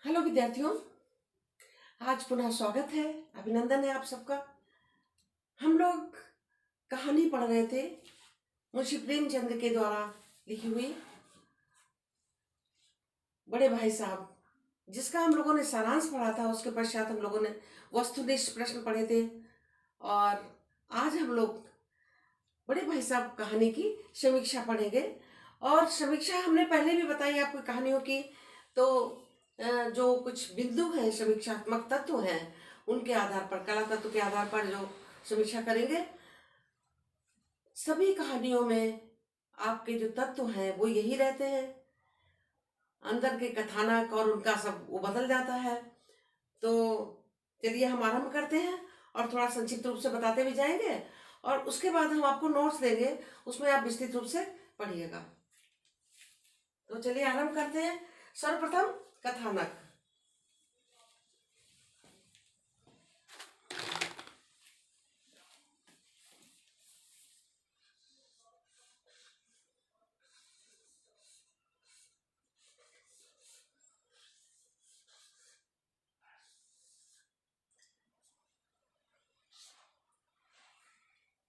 Hello विद्यार्थियों, आज पुनः स्वागत है। अभिनंदन है आप सबका। हम लोग कहानी पढ़ रहे थे मुंशी प्रेमचंद के द्वारा लिखी हुई बड़े भाई साहब, जिसका हम लोगों ने सारांश पढ़ा था। उसके पश्चात हम लोगों ने वस्तुनिष्ठ प्रश्न पढ़े थे और आज हम लोग बड़े भाई साहब कहानी की समीक्षा पढ़ेंगे। और समीक्षा हमने पहले भी बताई आपको कहानियों की। तो जो कुछ बिंदु हैं, समीक्षात्मक तत्व हैं, उनके आधार पर, कला तत्व के आधार पर जो समीक्षा करेंगे। सभी कहानियों में आपके जो तत्व हैं वो यही रहते हैं। अंदर के कथानक और उनका सब वो बदल जाता है। तो चलिए हम आरंभ करते हैं और थोड़ा संक्षिप्त रूप से बताते भी जाएंगे और उसके बाद हम आपको नोट्स देंगे, उसमें आप विस्तृत रूप से पढ़िएगा। तो चलिए आरंभ करते हैं। सर्वप्रथम कथानक।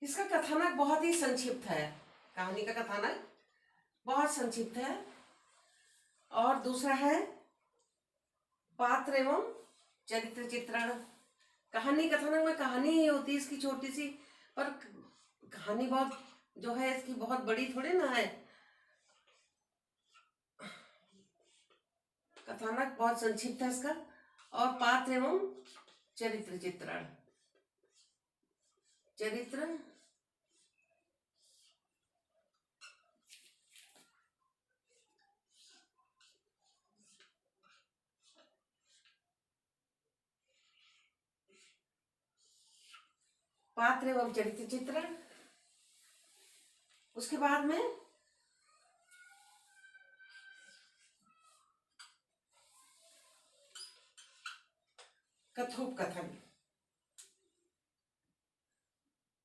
इसका कथानक बहुत ही संक्षिप्त है। कहानी का कथानक बहुत संक्षिप्त है। और दूसरा है पात्र एवं चरित्र चित्रण। कहानी कथानक में कहानी ही होती है इसकी छोटी सी, पर कहानी बहुत जो है इसकी बहुत बड़ी थोड़ी ना है। कथानक बहुत संक्षिप्त है इसका। और पात्र एवं चरित्र चित्रण। चरित्र पात्र एवं चरित्र चित्रण। उसके बाद में कथोपकथन।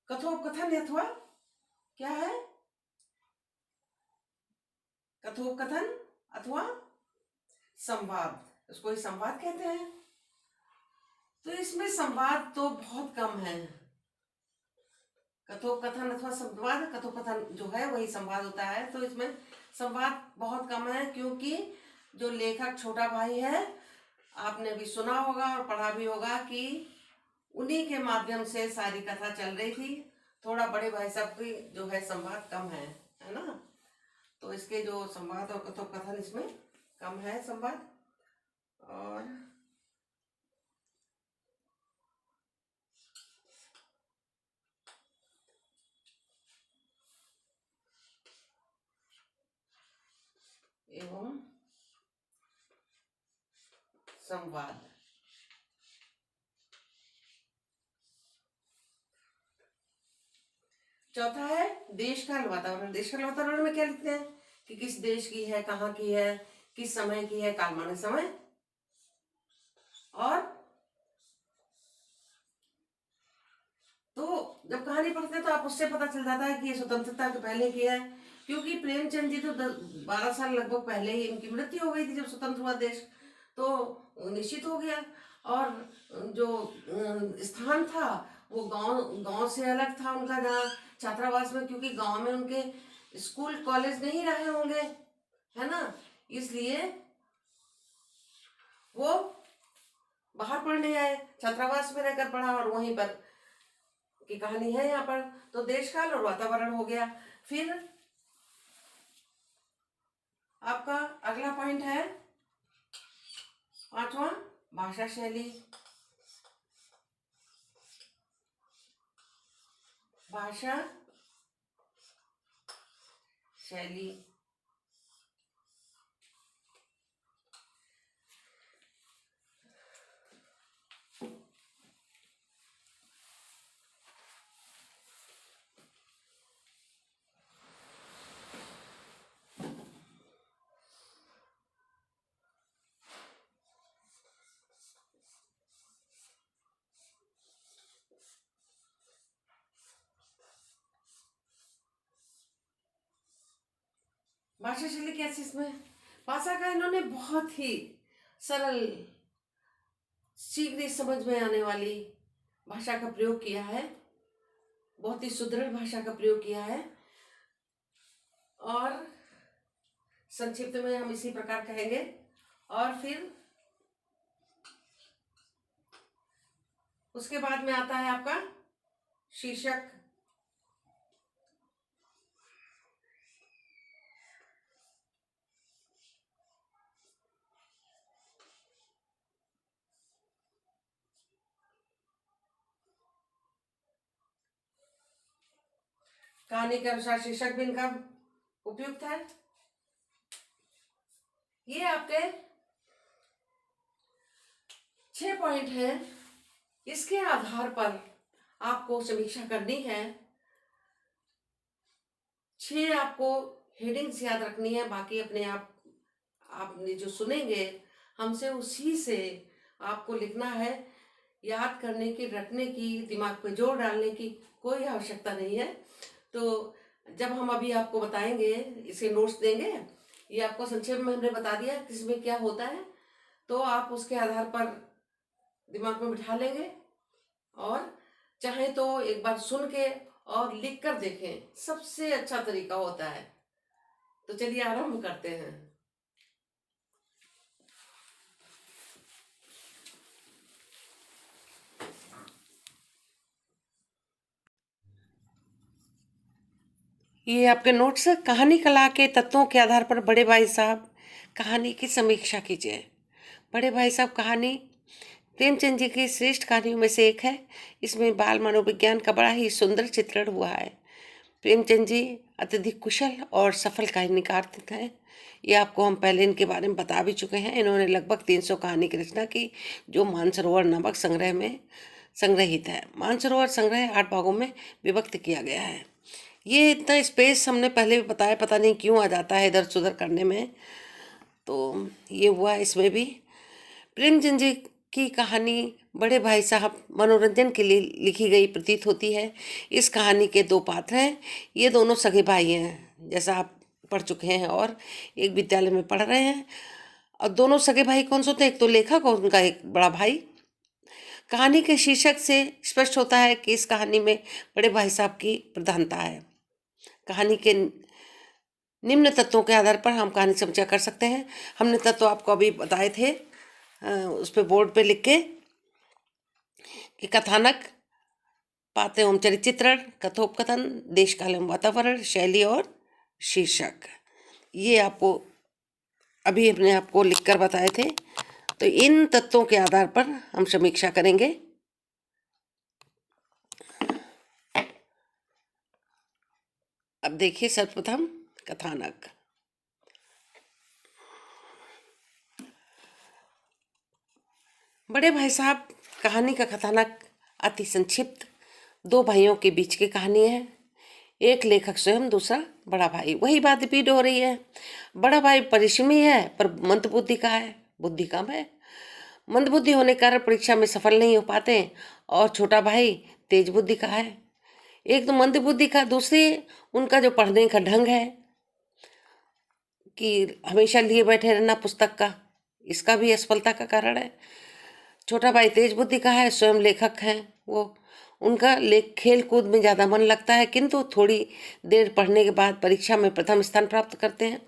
कथोपकथन अथवा क्या है? कथोपकथन अथवा संवाद, उसको ही संवाद कहते हैं। तो इसमें संवाद तो बहुत कम है। कथोपकथन अथवा संवाद, कथोपकथन जो है वही संवाद होता है। तो इसमें संवाद बहुत कम है, क्योंकि जो लेखक छोटा भाई है, आपने भी सुना होगा और पढ़ा भी होगा कि उन्हीं के माध्यम से सारी कथा चल रही थी। थोड़ा बड़े भाई साहब की जो है संवाद कम है ना। तो इसके जो संवाद और कथोपकथन इसमें कम है संवाद। और एवं संवाद। चौथा है देश काल वातावरण। देश काल वातावरण में क्या लिखते हैं कि किस देश की है, कहाँ की है, किस समय की है, काल माने समय। और तो जब कहानी पढ़ते हैं तो आप उससे पता चल जाता है कि ये स्वतंत्रता के पहले की है, क्योंकि प्रेमचंद जी तो 12 साल लगभग पहले ही इनकी मृत्यु हो गई थी जब स्वतंत्र हुआ देश। तो निश्चित हो गया। और जो स्थान था वो गांव गांव से अलग था उनका, जहाँ छात्रावास में, क्योंकि गांव में उनके स्कूल कॉलेज नहीं रहे होंगे, है ना। इसलिए वो बाहर पढ़ने आए, छात्रावास में रहकर पढ़ा और वहीं पर की कहानी है यहाँ पर। तो देश काल और वातावरण हो गया। फिर आपका अगला पॉइंट है पांचवा, भाषा शैली। भाषा शैली भाषा शैली कैसी? इसमें भाषा का इन्होंने बहुत ही सरल, शीघ्र ही समझ में आने वाली भाषा का प्रयोग किया है, बहुत ही सुदृढ़ भाषा का प्रयोग किया है। और संक्षिप्त में हम इसी प्रकार कहेंगे। और फिर उसके बाद में आता है आपका शीर्षक। कहानी के अनुसार शीर्षक भी इनका उपयुक्त है। ये आपके 6 पॉइंट हैं। इसके आधार पर आपको समीक्षा करनी है। 6 आपको हेडिंग्स याद रखनी है, बाकी अपने आप आपने जो सुनेंगे हमसे उसी से आपको लिखना है। याद करने की, रखने की, दिमाग पे जोर डालने की कोई आवश्यकता नहीं है। तो जब हम अभी आपको बताएंगे, इसे नोट्स देंगे, ये आपको संक्षेप में हमने बता दिया किसमें क्या होता है, तो आप उसके आधार पर दिमाग में बिठा लेंगे। और चाहे तो एक बार सुन के और लिख कर देखें, सबसे अच्छा तरीका होता है। तो चलिए आरंभ करते हैं। ये आपके नोट्स। कहानी कला के तत्वों के आधार पर बड़े भाई साहब कहानी की समीक्षा कीजिए। बड़े भाई साहब कहानी प्रेमचंद जी की श्रेष्ठ कहानियों में से एक है। इसमें बाल मनोविज्ञान का बड़ा ही सुंदर चित्रण हुआ है। प्रेमचंद जी अत्यधिक कुशल और सफल कहानीकार हैं। ये आपको हम पहले इनके बारे में बता भी चुके हैं। इन्होंने लगभग 300 कहानी की रचना की, जो मानसरोवर नामक संग्रह में संग्रहित है। मानसरोवर संग्रह 8 भागों में विभक्त किया गया है। ये इतना स्पेस हमने पहले भी बताया, पता नहीं क्यों आ जाता है इधर सुधर करने में। तो ये हुआ इसमें भी। प्रेमचंद जी की कहानी बड़े भाई साहब मनोरंजन के लिए लिखी गई प्रतीत होती है। इस कहानी के 2 पात्र हैं। ये दोनों सगे भाई हैं, जैसा आप पढ़ चुके हैं और एक विद्यालय में पढ़ रहे हैं। और दोनों सगे भाई कौन से होते हैं? एक तो लेखक और उनका एक बड़ा भाई। कहानी के शीर्षक से स्पष्ट होता है कि इस कहानी में बड़े भाई साहब की प्रधानता है। कहानी के निम्न तत्वों के आधार पर हम कहानी समीक्षा कर सकते हैं। हमने तत्व आपको अभी बताए थे, उस पे बोर्ड पे लिख के, कि कथानक, पात्र एवं चरित्र चित्रण, कथोपकथन, देश काल एवं वातावरण, शैली और शीर्षक। ये आपको अभी अपने आपको लिखकर बताए थे। तो इन तत्वों के आधार पर हम समीक्षा करेंगे। अब देखिए, सर्वप्रथम कथानक। बड़े भाई साहब कहानी का कथानक अति संक्षिप्त 2 भाइयों के बीच की कहानी है। एक लेखक स्वयं, दूसरा बड़ा भाई। वही बात रिपीट हो रही है। बड़ा भाई परिश्रमी है पर मंदबुद्धि का है, बुद्धि कम है। मंदबुद्धि होने के कारण परीक्षा में सफल नहीं हो पाते। और छोटा भाई तेज बुद्धि का है। एक तो मंदबुद्धि का, दूसरी उनका जो पढ़ने का ढंग है कि हमेशा लिए बैठे रहना पुस्तक का, इसका भी असफलता का कारण है। छोटा भाई तेज बुद्धि का है, स्वयं लेखक हैं वो। उनका खेल कूद में ज़्यादा मन लगता है, किंतु थोड़ी देर पढ़ने के बाद परीक्षा में प्रथम स्थान प्राप्त करते हैं।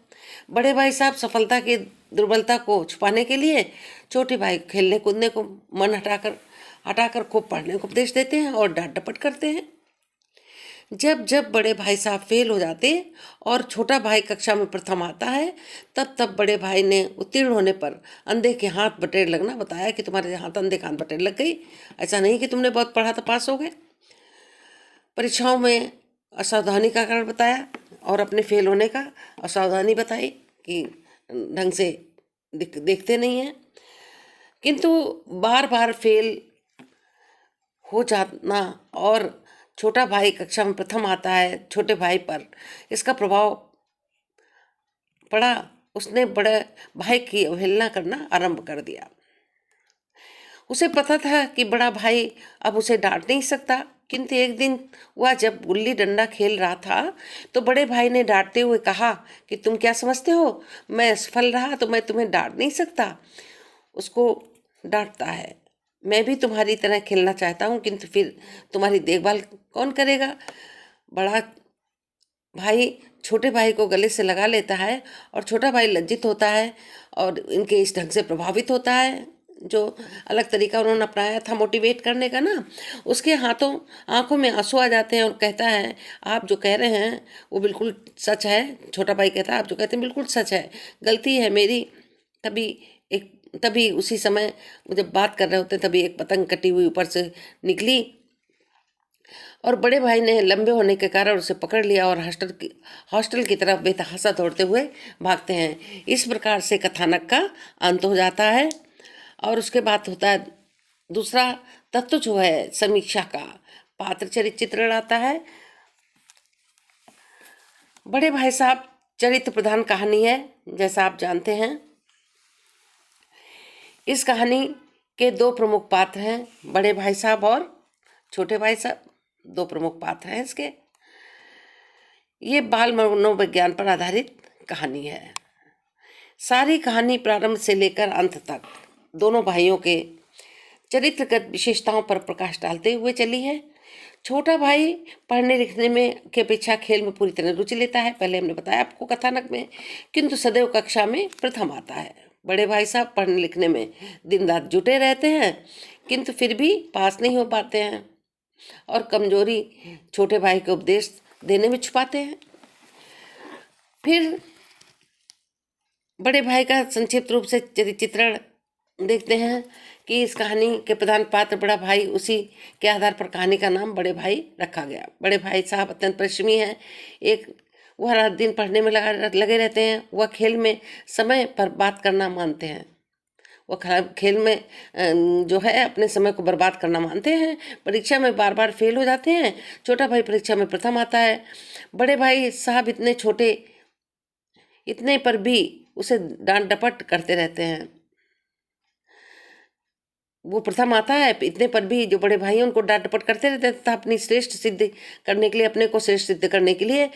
बड़े भाई साहब सफलता की दुर्बलता को छुपाने के लिए छोटे भाई खेलने कूदने को मन हटाकर खूब पढ़ने को उपदेश देते हैं और डांट डपट करते हैं। जब जब बड़े भाई साहब फेल हो जाते और छोटा भाई कक्षा में प्रथम आता है, तब तब बड़े भाई ने उत्तीर्ण होने पर अंधे के हाथ बटेर लगना बताया कि तुम्हारे हाथ अंधे के हाथ बटेर लग गई। ऐसा नहीं कि तुमने बहुत पढ़ा तो पास हो गए। परीक्षाओं में असावधानी का कारण बताया और अपने फेल होने का असावधानी बताई कि ढंग से देखते नहीं हैं। किंतु बार बार फेल हो जाना और छोटा भाई कक्षा में प्रथम आता है छोटे भाई पर, इसका प्रभाव पड़ा। उसने बड़े भाई की अवहेलना करना आरंभ कर दिया। उसे पता था कि बड़ा भाई अब उसे डांट नहीं सकता, किंतु एक दिन वह जब गुल्ली डंडा खेल रहा था तो बड़े भाई ने डांटते हुए कहा कि तुम क्या समझते हो, मैं असफल रहा तो मैं तुम्हें डांट नहीं सकता। उसको डांटता है, मैं भी तुम्हारी तरह खेलना चाहता हूँ, किंतु फिर तुम्हारी देखभाल कौन करेगा। बड़ा भाई छोटे भाई को गले से लगा लेता है और छोटा भाई लज्जित होता है और इनके इस ढंग से प्रभावित होता है। जो अलग तरीका उन्होंने अपनाया था मोटिवेट करने का ना, उसके आंखों में आंसू आ जाते हैं और कहता है, आप जो कह रहे हैं वो बिल्कुल सच है। छोटा भाई कहता है, आप जो कहते हैं बिल्कुल सच है, गलती है मेरी। तभी तभी उसी समय जब बात कर रहे होते हैं, तभी एक पतंग कटी हुई ऊपर से निकली और बड़े भाई ने लंबे होने के कारण उसे पकड़ लिया और हॉस्टल की तरफ बेतहाशा दौड़ते हुए भागते हैं। इस प्रकार से कथानक का अंत हो जाता है। और उसके बाद होता है दूसरा तत्व जो है समीक्षा का, पात्र चरित्र चित्रण आता है। बड़े भाई साहब चरित्र प्रधान कहानी है, जैसा आप जानते हैं। इस कहानी के दो प्रमुख पात्र हैं, बड़े भाई साहब और छोटे भाई साहब, दो प्रमुख पात्र हैं इसके। ये बाल मनोविज्ञान पर आधारित कहानी है। सारी कहानी प्रारंभ से लेकर अंत तक दोनों भाइयों के चरित्रगत विशेषताओं पर प्रकाश डालते हुए चली है। छोटा भाई पढ़ने लिखने में की अपेक्षा खेल में पूरी तरह रुचि लेता है, पहले हमने बताया आपको कथानक में, किंतु सदैव कक्षा में प्रथम आता है। बड़े भाई साहब पढ़ने लिखने में दिन रात जुटे रहते हैं, किंतु फिर भी पास नहीं हो पाते हैं और कमजोरी छोटे भाई के उपदेश देने में छुपाते हैं। फिर बड़े भाई का संक्षिप्त रूप से चित्रण देखते हैं कि इस कहानी के प्रधान पात्र बड़ा भाई, उसी के आधार पर कहानी का नाम बड़े भाई रखा गया। बड़े भाई साहब अत्यंत परिश्रमी हैं। वह रात दिन पढ़ने में लगे रहते हैं। वह खेल में समय पर बात करना मानते हैं। वह खेल में जो है अपने समय को बर्बाद करना मानते हैं। परीक्षा में बार बार फेल हो जाते हैं। छोटा भाई परीक्षा में प्रथम आता है। बड़े भाई साहब इतने पर भी उसे डांट डपट करते रहते हैं। वो प्रथम आता है, इतने पर भी जो बड़े भाई उनको डांट डपट करते रहते हैं तथा अपनी श्रेष्ठ सिद्ध करने के लिए, अपने को श्रेष्ठ सिद्ध करने के लिए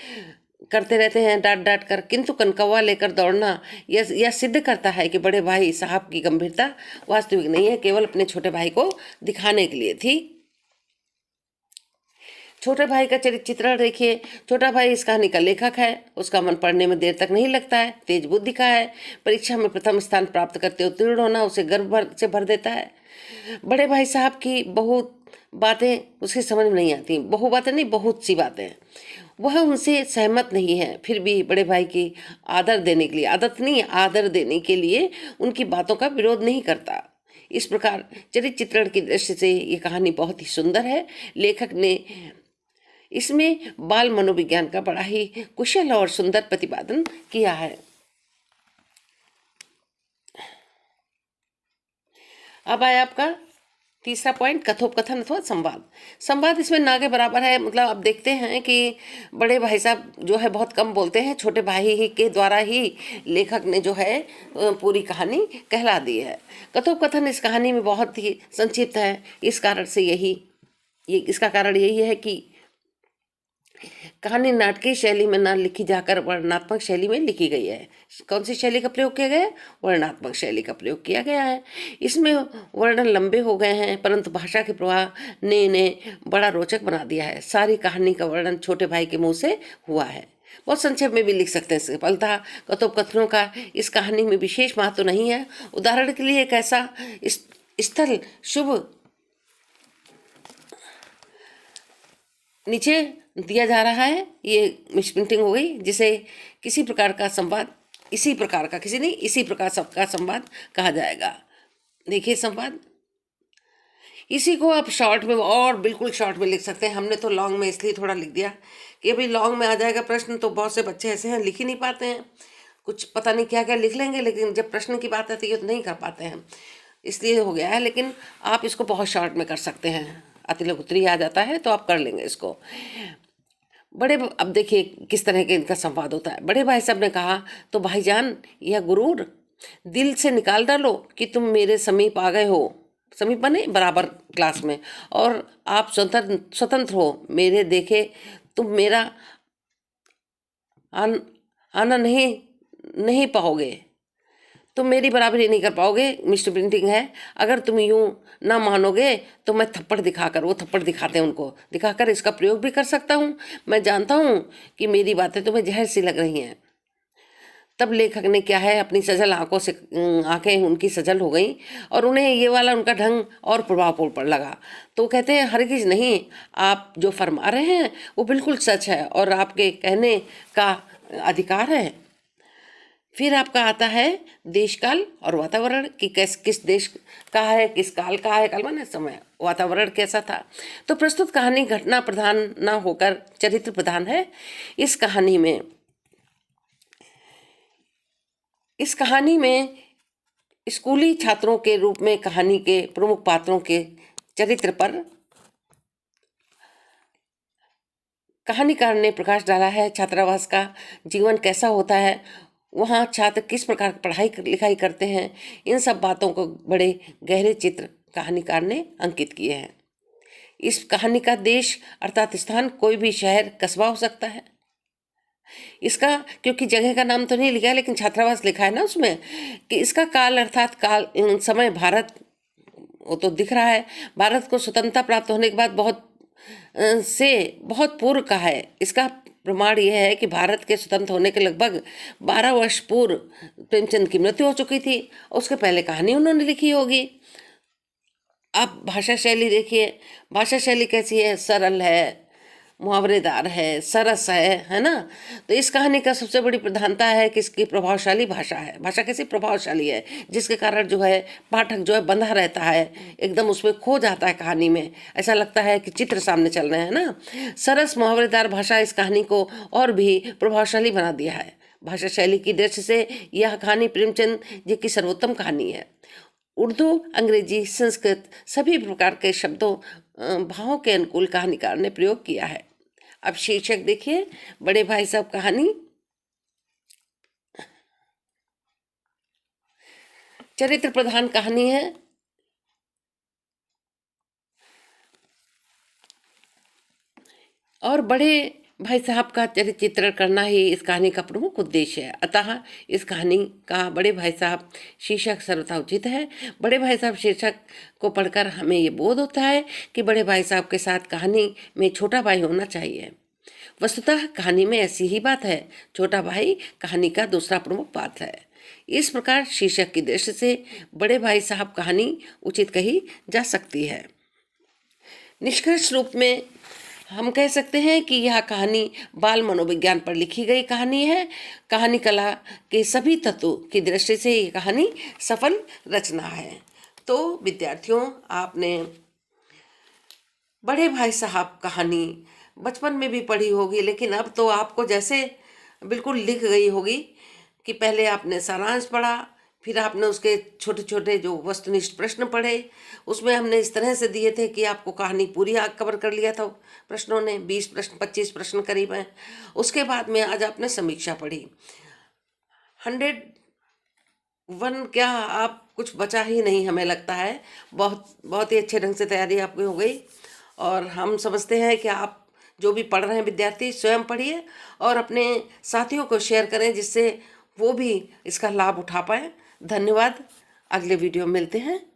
करते रहते हैं डांट डांट कर। किंतु कनकौवा लेकर दौड़ना यह सिद्ध करता है कि बड़े भाई साहब की गंभीरता वास्तविक नहीं है, केवल अपने छोटे भाई को दिखाने के लिए थी। छोटे भाई का चरित्र चित्रण देखिए। छोटा भाई इस कहानी का लेखक है। उसका मन पढ़ने में देर तक नहीं लगता है, तेज बुद्धि का है। परीक्षा में प्रथम स्थान प्राप्त करते उत्तीर्ण होना उसे गर्व से भर देता है। बड़े भाई साहब की बहुत बातें उसकी समझ में नहीं आती, बहुत सी बातें वह उनसे सहमत नहीं है, फिर भी बड़े भाई की आदर देने के लिए उनकी बातों का विरोध नहीं करता। इस प्रकार चरित्र चित्रण की दृष्टि से ये कहानी बहुत ही सुंदर है। लेखक ने इसमें बाल मनोविज्ञान का बड़ा ही कुशल और सुंदर प्रतिपादन किया है। अब आया आपका तीसरा पॉइंट, कथोपकथन अथवा संवाद। संवाद इसमें ना के बराबर है। मतलब आप देखते हैं कि बड़े भाई साहब जो है बहुत कम बोलते हैं, छोटे भाई ही के द्वारा ही लेखक ने जो है पूरी कहानी कहला दी है। कथोपकथन इस कहानी में बहुत ही संक्षिप्त है। इसका कारण यही है कि कहानी नाटकीय शैली में न लिखी जाकर वर्णनात्मक शैली में लिखी गई है। कौन सी शैली का प्रयोग किया गया है? वर्णनात्मक शैली का प्रयोग किया गया है। इसमें वर्णन लंबे हो गए हैं, परंतु भाषा के प्रवाह ने इन्हें बड़ा रोचक बना दिया है। सारी कहानी का वर्णन छोटे भाई के मुंह से हुआ है। बहुत संक्षेप में भी लिख सकते हैं। सफलता कथोपकथनों का इस कहानी में विशेष महत्व नहीं है। उदाहरण के लिए एक ऐसा स्थल शुभ नीचे दिया जा रहा है, ये मिसप्रिंटिंग हो गई, जिसे इसी प्रकार सबका संवाद कहा जाएगा। देखिए संवाद, इसी को आप शॉर्ट में और बिल्कुल शॉर्ट में लिख सकते हैं। हमने तो लॉन्ग में इसलिए थोड़ा लिख दिया कि भाई लॉन्ग में आ जाएगा प्रश्न, तो बहुत से बच्चे ऐसे हैं लिख ही नहीं पाते हैं, कुछ पता नहीं क्या क्या लिख लेंगे, लेकिन जब प्रश्न की बात आती है तो नहीं कर पाते हैं, इसलिए हो गया है। लेकिन आप इसको बहुत शॉर्ट में कर सकते हैं, अति लघु उत्तरीय आ जाता है तो आप कर लेंगे इसको। अब देखिए किस तरह के इनका संवाद होता है। बड़े भाई साहब ने कहा, तो भाईजान यह गुरूर दिल से निकाल डालो कि तुम मेरे समीप आ गए हो, समीप बने बराबर क्लास में, और आप स्वतंत्र हो, मेरे देखे तुम मेरा आना नहीं पाओगे। तुम मेरी बराबरी नहीं कर पाओगे, मिस्टर प्रिंटिंग है। अगर तुम यूं ना मानोगे तो मैं थप्पड़ दिखाकर, वो थप्पड़ दिखाते हैं उनको, दिखाकर इसका प्रयोग भी कर सकता हूँ। मैं जानता हूँ कि मेरी बातें तुम्हें जहर सी लग रही हैं। तब लेखक ने क्या है, अपनी सजल आंखों से आंखें उनकी सजल हो गई और उन्हें ये वाला उनका ढंग और प्रभावपूर्ण पड़ लगा। तो कहते हैं, हरगिज नहीं, आप जो फरमा रहे हैं वो बिल्कुल सच है और आपके कहने का अधिकार है। फिर आपका आता है देश काल और वातावरण, कि किस देश का है, किस काल का है। काल माने समय, वातावरण कैसा था। तो प्रस्तुत कहानी घटना प्रधान न होकर चरित्र प्रधान है। इस कहानी में स्कूली छात्रों के रूप में कहानी के प्रमुख पात्रों के चरित्र पर कहानीकार ने प्रकाश डाला है। छात्रावास का जीवन कैसा होता है, वहाँ छात्र किस प्रकार पढ़ाई लिखाई करते हैं, इन सब बातों को बड़े गहरे चित्र कहानीकार ने अंकित किए हैं। इस कहानी का देश अर्थात स्थान कोई भी शहर कस्बा हो सकता है। इसका, क्योंकि जगह का नाम तो नहीं लिखा है लेकिन छात्रावास लिखा है ना उसमें, कि इसका काल अर्थात काल समय भारत, वो तो दिख रहा है। भारत को स्वतंत्रता प्राप्त होने के बाद बहुत पूर्व का है। इसका प्रमाण यह है कि भारत के स्वतंत्र होने के लगभग 12 वर्ष पूर्व प्रेमचंद की मृत्यु हो चुकी थी। उसके पहले कहानी उन्होंने लिखी होगी। अब भाषा शैली देखिए, भाषा शैली कैसी है, सरल है, मुहावरेदार है, सरस है ना। तो इस कहानी का सबसे बड़ी प्रधानता है कि इसकी प्रभावशाली भाषा है। भाषा कैसी प्रभावशाली है, जिसके कारण जो है पाठक जो है बंधा रहता है, एकदम उसमें खो जाता है कहानी में। ऐसा लगता है कि चित्र सामने चल रहे हैं ना। सरस मुहावरेदार भाषा इस कहानी को और भी प्रभावशाली बना दिया है। भाषा शैली की दृष्टि से यह कहानी प्रेमचंद जी की सर्वोत्तम कहानी है। उर्दू, अंग्रेजी, संस्कृत सभी प्रकार के शब्दों भावों के अनुकूल कहानीकार ने प्रयोग किया है। अब शीर्षक देखिए, बड़े भाई साहब कहानी। चरित्र प्रधान कहानी है और बड़े भाई साहब का चरित्र चित्रण करना ही इस कहानी का प्रमुख उद्देश्य है। अतः इस कहानी का बड़े भाई साहब शीर्षक सर्वथा उचित है। बड़े भाई साहब शीर्षक को पढ़कर हमें ये बोध होता है कि बड़े भाई साहब के साथ कहानी में छोटा भाई होना चाहिए। वस्तुतः कहानी में ऐसी ही बात है। छोटा भाई कहानी का दूसरा प्रमुख पात्र है। इस प्रकार शीर्षक की दृष्टि से बड़े भाई साहब कहानी उचित कही जा सकती है। निष्कर्ष रूप में हम कह सकते हैं कि यह कहानी बाल मनोविज्ञान पर लिखी गई कहानी है। कहानी कला के सभी तत्वों की दृष्टि से ये कहानी सफल रचना है। तो विद्यार्थियों, आपने बड़े भाई साहब कहानी बचपन में भी पढ़ी होगी, लेकिन अब तो आपको जैसे बिल्कुल लिख गई होगी कि पहले आपने सारांश पढ़ा, फिर आपने उसके छोटे छोटे जो वस्तुनिष्ठ प्रश्न पढ़े। उसमें हमने इस तरह से दिए थे कि आपको कहानी पूरी कवर कर लिया था प्रश्नों ने, 20 प्रश्न 25 प्रश्न करीब हैं। उसके बाद में आज आपने समीक्षा पढ़ी। 101 क्या, आप कुछ बचा ही नहीं हमें लगता है। बहुत बहुत ही अच्छे ढंग से तैयारी आपकी हो गई और हम समझते हैं कि आप जो भी पढ़ रहे हैं विद्यार्थी स्वयं पढ़िए और अपने साथियों को शेयर करें, जिससे वो भी इसका लाभ उठा पाएँ। धन्यवाद। अगले वीडियो में मिलते हैं।